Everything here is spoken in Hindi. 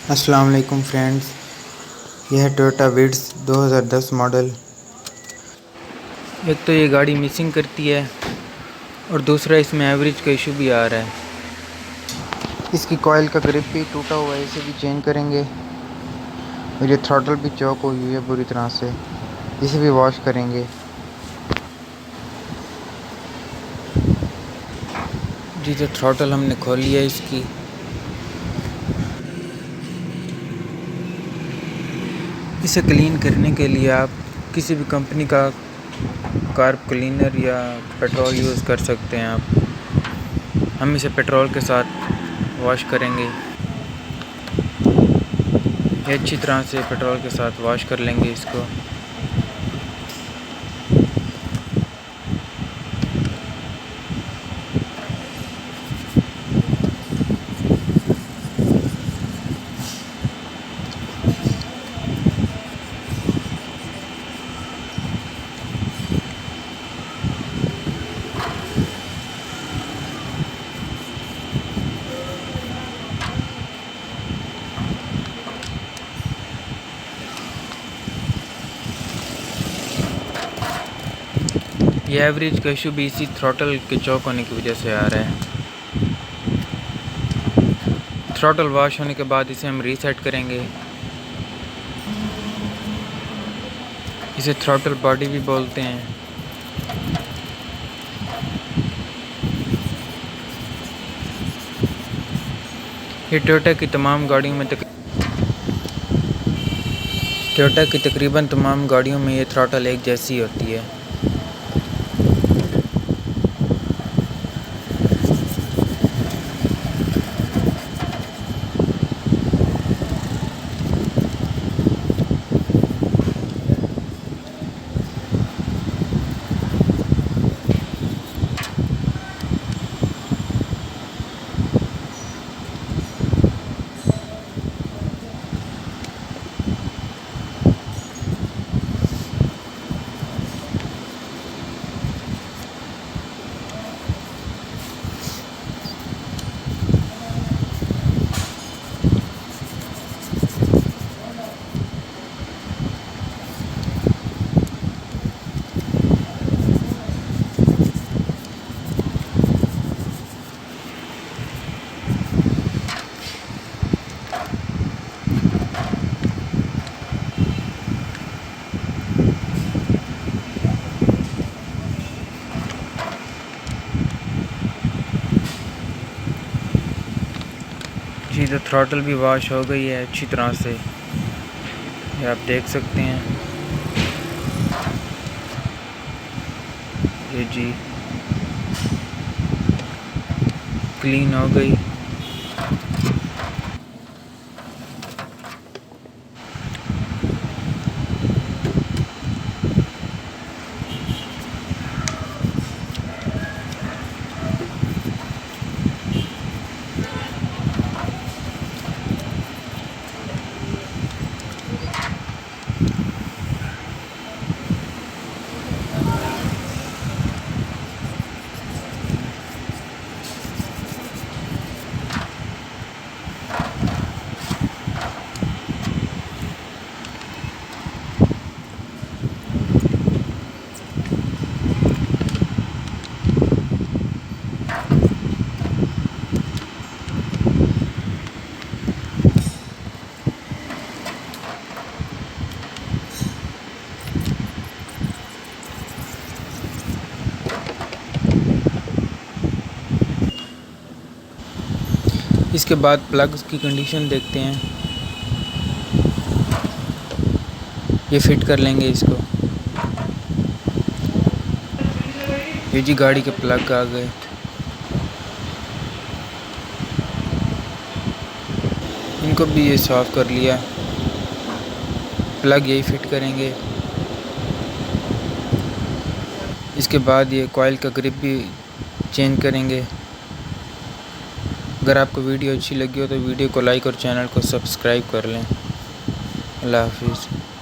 अस्सलाम वालेकुम फ्रेंड्स, यह है टोयोटा विट्स 2010 मॉडल। एक तो ये गाड़ी मिसिंग करती है और दूसरा इसमें एवरेज का इशू भी आ रहा है। इसकी कॉइल का ग्रिप भी टूटा हुआ है, इसे भी चेंज करेंगे। और ये थ्रॉटल भी चौक हुई है पूरी तरह से, इसे भी वॉश करेंगे। जी तो थ्रॉटल हमने खोल लिया इसकी। इसे क्लीन करने के लिए आप किसी भी कंपनी का कार्ब क्लीनर या पेट्रोल यूज़ कर सकते हैं। हम इसे पेट्रोल के साथ वॉश करेंगे। ये अच्छी तरह से पेट्रोल के साथ वॉश कर लेंगे इसको। ये एवरेज का इशू भी इसी थ्रॉटल के चौक होने की वजह से आ रहा है। थ्रॉटल वॉश होने के बाद इसे हम रीसेट करेंगे। इसे थ्रॉटल बॉडी भी बोलते हैं। ये टोयोटा की तकरीबन तमाम गाड़ियों में ये थ्रॉटल एक जैसी होती है। जी तो थ्रॉटल भी वॉश हो गई है अच्छी तरह से, ये आप देख सकते हैं। ये जी क्लीन हो गई। इसके बाद प्लग्स की कंडीशन देखते हैं। ये फिट कर लेंगे इसको। ये जी गाड़ी के प्लग आ गए। इनको भी ये साफ़ कर लिया। प्लग यही फिट करेंगे। इसके बाद ये कॉइल का ग्रिप भी चेंज करेंगे। अगर आपको वीडियो अच्छी लगी हो तो वीडियो को लाइक और चैनल को सब्सक्राइब कर लें। अल्लाह हाफिज़।